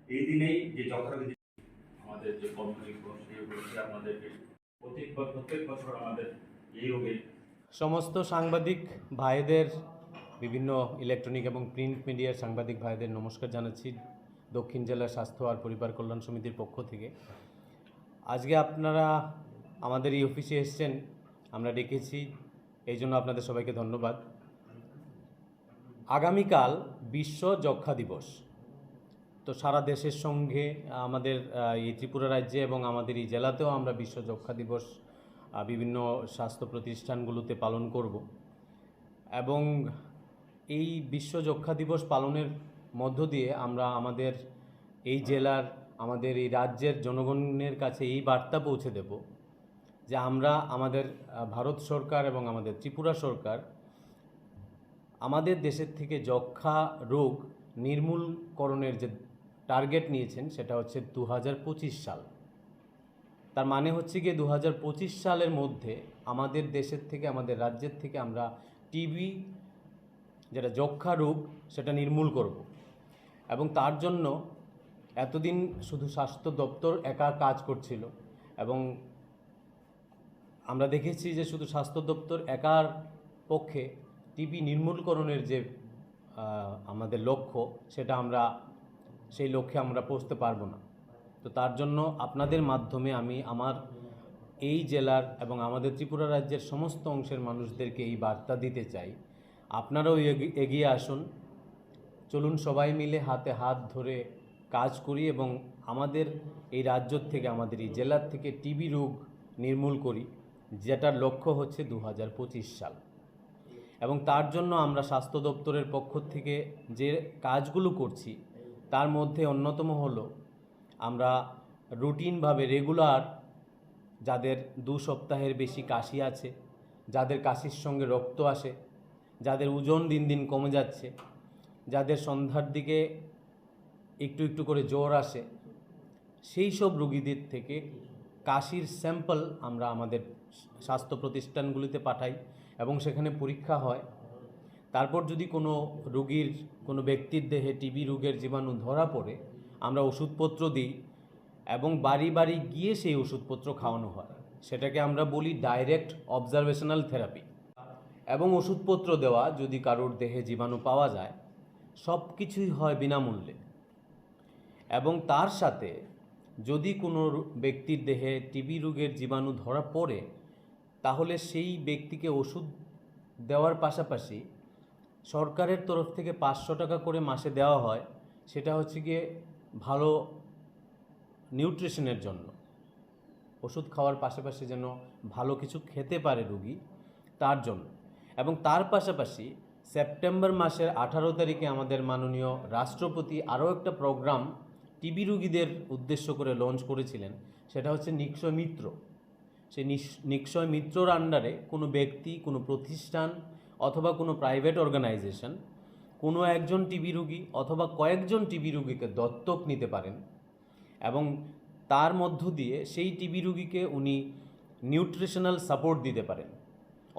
এই দিনেই যে যথারীতি আমাদের যে কর্মদিবস সেই উপলক্ষে আপনাদেরকে প্রত্যেক বছর আমাদের এই রোগে সমস্ত সাংবাদিক ভাইদের, বিভিন্ন ইলেকট্রনিক এবং প্রিন্ট মিডিয়ার সাংবাদিক ভাইদের নমস্কার জানাচ্ছি দক্ষিণ জেলা স্বাস্থ্য আর পরিবার কল্যাণ সমিতির পক্ষ থেকে। আজকে আপনারা আমাদের এই অফিসে এসেছেন, আমরা ডেকেছি, এই জন্য আপনাদের সবাইকে ধন্যবাদ। আগামীকাল বিশ্ব যক্ষ্মা দিবস। তো সারা দেশের সঙ্গে আমাদের এই ত্রিপুরা রাজ্যে এবং আমাদের এই জেলাতেও আমরা বিশ্ব যক্ষ্মা দিবস বিভিন্ন স্বাস্থ্য প্রতিষ্ঠানগুলোতে পালন করব। এবং এই বিশ্ব যক্ষ্মা দিবস পালনের মধ্য দিয়ে আমরা আমাদের এই জেলার, আমাদের এই রাজ্যের জনগণের কাছে এই বার্তা পৌঁছে দেব যে আমরা আমাদের ভারত সরকার এবং আমাদের ত্রিপুরা সরকার আমাদের দেশের থেকে যক্ষ্মা রোগ নির্মূলকরণের যে টার্গেট নিয়েছেন সেটা হচ্ছে 2025 সাল। তার মানে হচ্ছে গিয়ে 2025 সালের মধ্যে আমাদের দেশের থেকে, আমাদের রাজ্যের থেকে আমরা টিবি, যেটা যক্ষ্মা রোগ, সেটা নির্মূল করব। এবং তার জন্য এতদিন শুধু স্বাস্থ্য দপ্তর একা কাজ করছিল এবং আমরা দেখেছি যে শুধু স্বাস্থ্য দপ্তর একার পক্ষে টিবি নির্মূলকরণের যে আমাদের লক্ষ্য, সেটা আমরা সেই লক্ষ্যে আমরা পৌঁছতে পারবো না। তো তার জন্য আপনাদের মাধ্যমে আমি আমার এই জেলার এবং আমাদের ত্রিপুরা রাজ্যের সমস্ত অংশের মানুষদেরকে এই বার্তা দিতে চাই, আপনারাও এগিয়ে আসুন, চলুন সবাই মিলে হাতে হাত ধরে কাজ করি এবং আমাদের এই রাজ্য থেকে, আমাদের এই জেলার থেকে টিবি রোগ নির্মূল করি, যেটার লক্ষ্য হচ্ছে 2025 সাল। এবং তার জন্য আমরা স্বাস্থ্য দপ্তরের পক্ষ থেকে যে কাজগুলো করছি তার মধ্যে অন্যতম হলো আমরা রুটিনভাবে রেগুলার যাদের 2 সপ্তাহের বেশি কাশি আছে, যাদের কাশির সঙ্গে রক্ত আসে, যাদের ওজন দিন দিন কমে যাচ্ছে, যাদের সন্ধ্যার দিকে একটু একটু করে জ্বর আসে, সেই সব রোগীদের থেকে কাশির স্যাম্পল আমরা আমাদের স্বাস্থ্য প্রতিষ্ঠানগুলিতে পাঠাই এবং সেখানে পরীক্ষা হয়। তারপর যদি কোনো রোগীর, কোনো ব্যক্তির দেহে টিবি রোগের জীবাণু ধরা পড়ে, আমরা ওষুধপত্র দিই এবং বাড়ি বাড়ি গিয়ে সেই ওষুধপত্র খাওয়ানো হয়। সেটাকে আমরা বলি ডাইরেক্ট অবজারভেশনাল থেরাপি। এবং ওষুধপত্র দেওয়া, যদি কারোর দেহে জীবাণু পাওয়া যায়, সব কিছুই হয় বিনামূল্যে। এবং তার সাথে যদি কোনো ব্যক্তির দেহে টিবি রোগের জীবাণু ধরা পড়ে, তাহলে সেই ব্যক্তিকে ওষুধ দেওয়ার পাশাপাশি সরকারের তরফ থেকে 500 টাকা করে মাসে দেওয়া হয়। সেটা হচ্ছে গিয়ে ভালো নিউট্রিশনের জন্য, ওষুধ খাওয়ার পাশাপাশি যেন ভালো কিছু খেতে পারে রোগী, তার জন্য। এবং তার পাশাপাশি সেপ্টেম্বর মাসের 18 তারিখে আমাদের মাননীয় রাষ্ট্রপতি আরও একটা প্রোগ্রাম টিবি রোগীদের উদ্দেশ্য করে লঞ্চ করেছিলেন, সেটা হচ্ছে নিক্ষয় মিত্র। সেই নিক্ষয় মিত্রর আন্ডারে কোনো ব্যক্তি, কোনো প্রতিষ্ঠান অথবা কোনো প্রাইভেট অর্গানাইজেশন কোনো একজন টিবি রোগী অথবা কয়েকজন টিবি রোগীকে দত্তক নিতে পারেন এবং তার মধ্য দিয়ে সেই টিবি রোগীকে উনি নিউট্রিশনাল সাপোর্ট দিতে পারেন,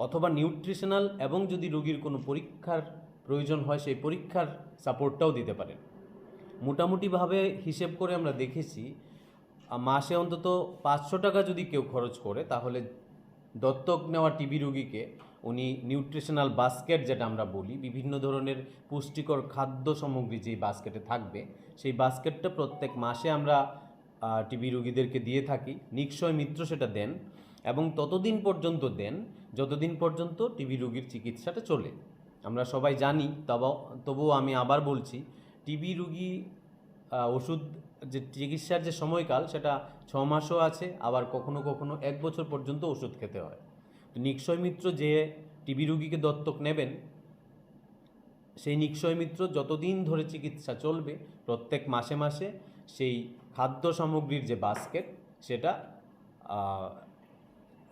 অথবা নিউট্রিশনাল এবং যদি রোগীর কোনো পরীক্ষার প্রয়োজন হয় সেই পরীক্ষার সাপোর্টটাও দিতে পারেন। মোটামুটিভাবে হিসেব করে আমরা দেখেছি মাসে অন্তত 500 টাকা যদি কেউ খরচ করে, তাহলে দত্তক নেওয়া টিবি রোগীকে উনি নিউট্রিশনাল বাস্কেট, যেটা আমরা বলি, বিভিন্ন ধরনের পুষ্টিকর খাদ্য সামগ্রী যেই বাস্কেটে থাকবে, সেই বাস্কেটটা প্রত্যেক মাসে আমরা টিবি রোগীদেরকে দিয়ে থাকি। নিক্ষয় মিত্র সেটা দেন এবং ততদিন পর্যন্ত দেন যতদিন পর্যন্ত টিবি রোগীর চিকিৎসাটা চলে। আমরা সবাই জানি, তবুও আমি আবার বলছি, টিবি রোগী ওষুধ যে চিকিৎসার যে সময়কাল, সেটা 6 মাসও আছে, আবার কখনো কখনো 1 বছর পর্যন্ত ওষুধ খেতে হয়। তো নিক্ষয় মিত্র যে টিবি রোগীকে দত্তক নেবেন, সেই নিক্ষয় মিত্র যতদিন ধরে চিকিৎসা চলবে, প্রত্যেক মাসে মাসে সেই খাদ্য সামগ্রীর যে বাস্কেট, সেটা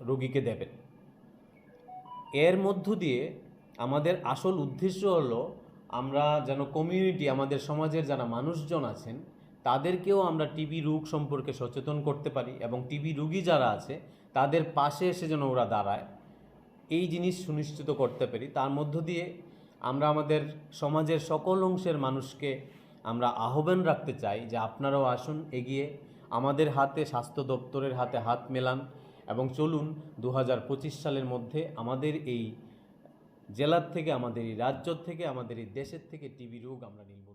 রোগীকে দেবেন। এর মধ্য দিয়ে আমাদের আসল উদ্দেশ্য হলো আমরা যেন কমিউনিটি, আমাদের সমাজের যারা মানুষজন আছেন, তাদেরকেও আমরা টিবি রোগ সম্পর্কে সচেতন করতে পারি এবং টিবি রোগী যারা আছে তাদের পাশে এসে যেন ওরা দাঁড়ায়, এই জিনিস সুনিশ্চিত করতে পারি। তার মধ্য দিয়ে আমরা আমাদের সমাজের সকল অংশের মানুষকে আমরা আহ্বান রাখতে চাই যে আপনারাও আসুন এগিয়ে, আমাদের হাতে, স্বাস্থ্য দপ্তরের হাতে হাত মেলান এবং চলুন 2025 সালের মধ্যে আমাদের এই জেলার থেকে, আমাদের এই রাজ্য থেকে, আমাদের এই দেশের থেকে টিবি রোগ আমরা নির্মূল